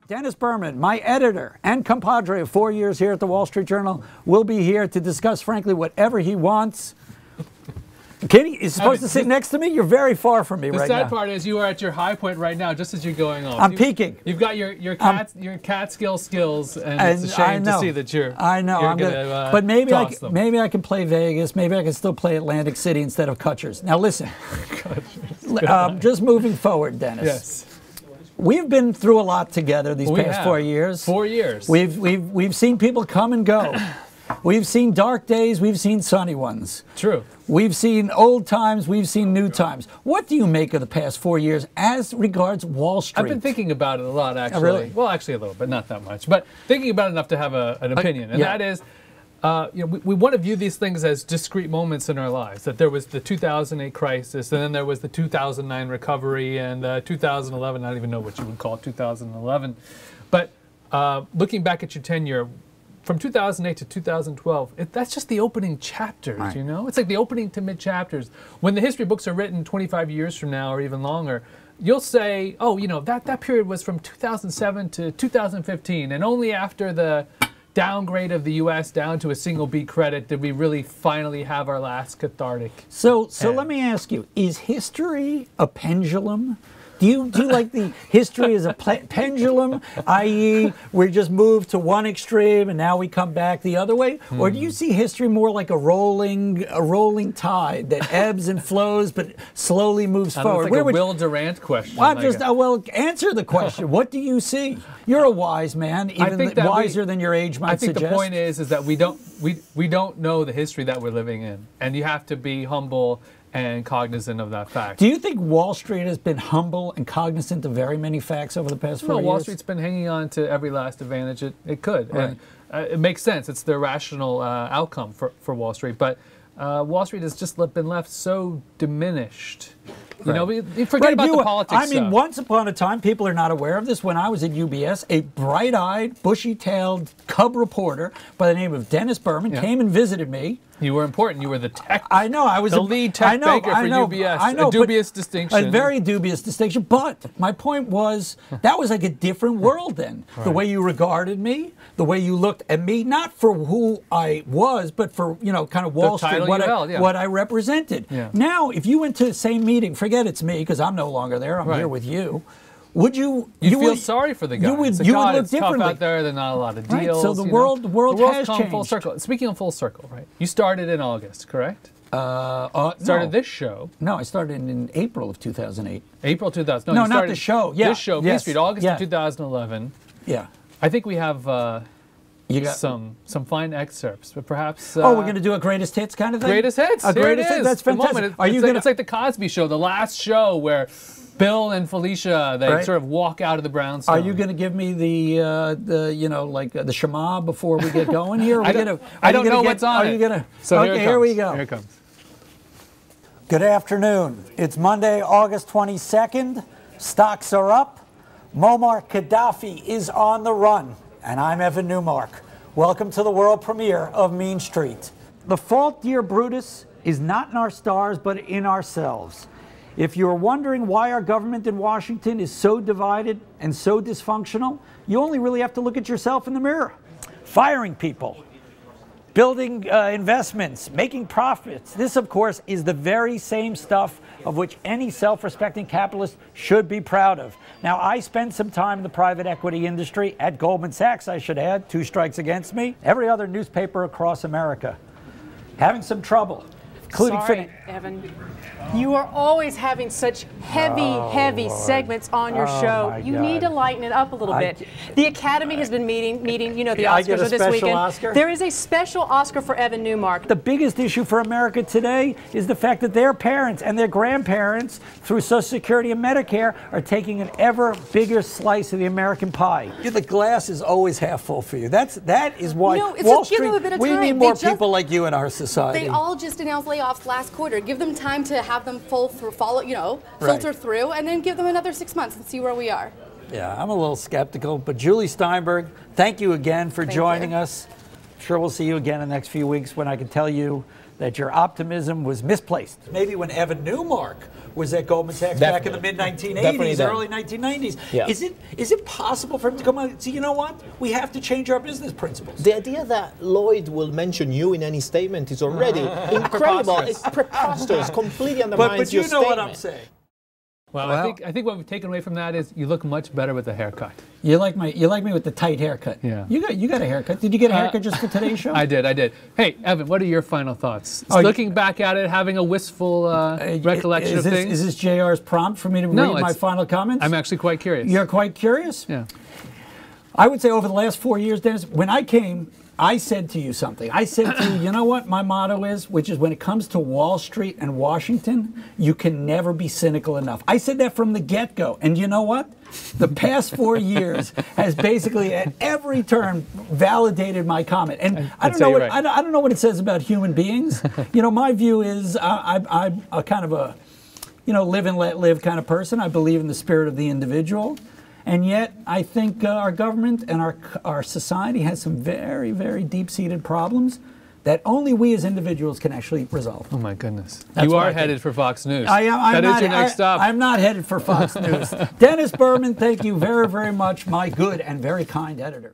Dennis Berman, my editor and compadre of 4 years here at the Wall Street Journal, will be here to discuss, frankly, whatever he wants. Kitty is supposed to sit next to me. You're very far from me right now. The sad part is you are at your high point right now, just as you're going off. I'm peaking. You've got your Catskill skills, and it's a shame to see that you're. I know. I'm gonna but maybe I can play Vegas. Maybe I can still play Atlantic City instead of Kutchers. Now listen. Just moving forward, Dennis. Yes. We've been through a lot together these past 4 years. 4 years. We've seen people come and go. We've seen dark days, we've seen sunny ones. True. We've seen old times, we've seen new times. What do you make of the past 4 years as regards Wall Street? I've been thinking about it a lot, actually. Oh, really? Well, actually a little, but not that much. But thinking about it enough to have an opinion. And that is, we want to view these things as discrete moments in our lives. That there was the 2008 crisis, and then there was the 2009 recovery, and 2011, I don't even know what you would call it, 2011. But looking back at your tenure, from 2008 to 2012, that's just the opening chapters, right. You know? It's like the opening to mid-chapters. When the history books are written 25 years from now or even longer, you'll say, oh, you know, that period was from 2007 to 2015, and only after the downgrade of the U.S. down to a single B credit did we really finally have our last cathartic. So let me ask you, is history a pendulum? Do you like the history as a pendulum, i.e. we just moved to one extreme and now we come back the other way? Or do you see history more like a rolling tide that ebbs and flows but slowly moves forward? It's like a Will Durant question. Well, well, answer the question. What do you see? You're a wise man, even wiser than your age might suggest. I think the point is that we don't know the history that we're living in, and you have to be humble and cognizant of that fact. Do you think Wall Street has been humble and cognizant of very many facts over the past 4 years? No, Wall Street's been hanging on to every last advantage it could. Right. And it makes sense. It's the rational outcome for Wall Street. But Wall Street has just been left so diminished. You know, we forget about the politics. I mean, once upon a time, people are not aware of this. When I was at UBS, a bright-eyed, bushy-tailed cub reporter by the name of Dennis Berman came and visited me. You were important. You were the tech. I know. I was the lead tech banker for UBS. I know, a dubious distinction. A very dubious distinction. But my point was that was like a different world then. Right. The way you regarded me, the way you looked at me, not for who I was, but for kind of Wall Street, what I represented. Yeah. Now, if you went to the same meeting, forget it's me because I'm no longer there. I'm here with you. Would you? You feel sorry for the guy. You would look it's differently. Tough out there. There's not a lot of deals. Right, so the world has changed. Full circle. Speaking of full circle, right? You started in August, correct? Started this show. No, I started in April of 2008. April 2000. No, not the show. Yeah, this show, Main Street, August of 2011. Yeah. I think we have some fine excerpts, but perhaps. We're going to do a greatest hits kind of thing. Greatest hits. Greatest hits. That's fantastic. It's like the Cosby Show, the last show where Bill and Felicia, they sort of walk out of the brownstone. Are you going to give me the Shema before we get going here? I don't know what's on it. Are you going to? So okay, here we go. Here it comes. Good afternoon. It's Monday, August 22nd. Stocks are up. Muammar Gaddafi is on the run. And I'm Evan Newmark. Welcome to the world premiere of Mean Street. The fault, dear Brutus, is not in our stars, but in ourselves. If you're wondering why our government in Washington is so divided and so dysfunctional, you only really have to look at yourself in the mirror. Firing people, building investments, making profits. This, of course, is the very same stuff of which any self-respecting capitalist should be proud of. Now, I spent some time in the private equity industry at Goldman Sachs, I should add, 2 strikes against me. Every other newspaper across America having some trouble. Sorry, Evan. You are always having such heavy segments on your show. You need to lighten it up a little bit. The Academy has been meeting, the Oscars are this weekend. Oscar? There is a special Oscar for Evan Newmark. The biggest issue for America today is the fact that their parents and their grandparents, through Social Security and Medicare, are taking an ever bigger slice of the American pie. The glass is always half full for you. That is why Wall Street, give them a bit of we time. need more people like you in our society. They all just announced layoffs last quarter. Give them time to have them filter through, and then give them another 6 months and see where we are. Yeah, I'm a little skeptical, but Julie Steinberg, thank you again for joining us. I'm sure we'll see you again in the next few weeks when I can tell you that your optimism was misplaced. Maybe when Evan Newmark was at Goldman Sachs back in the mid-1980s, early 1990s. Yeah. Is it possible for him to come out and say, you know what, we have to change our business principles? The idea that Lloyd will mention you in any statement is already incredible. It's preposterous, completely undermines your statement. But you know what I'm saying. Well, I think what we've taken away from that is you look much better with a haircut. You like me with the tight haircut. Yeah. You got a haircut. Did you get a haircut just for today's show? I did. Hey, Evan, what are your final thoughts? Looking back at it, having a wistful recollection of things. Is this JR's prompt for me to read my final comments? I'm actually quite curious. You're quite curious? Yeah. I would say over the last 4 years, Dennis, when I came, I said to you something. I said to you, you know what my motto is, which is when it comes to Wall Street and Washington, you can never be cynical enough. I said that from the get-go. And you know what? The past 4 years has basically at every turn validated my comment. And I don't know what I don't know what it says about human beings. You know, my view is I'm a kind of a, live and let live kind of person. I believe in the spirit of the individual. And yet, I think our government and our society has some very, very deep-seated problems that only we as individuals can actually resolve. Oh my goodness. You are headed for Fox News. That is your next stop. I'm not headed for Fox News. Dennis Berman, thank you very, very much, my good and very kind editor.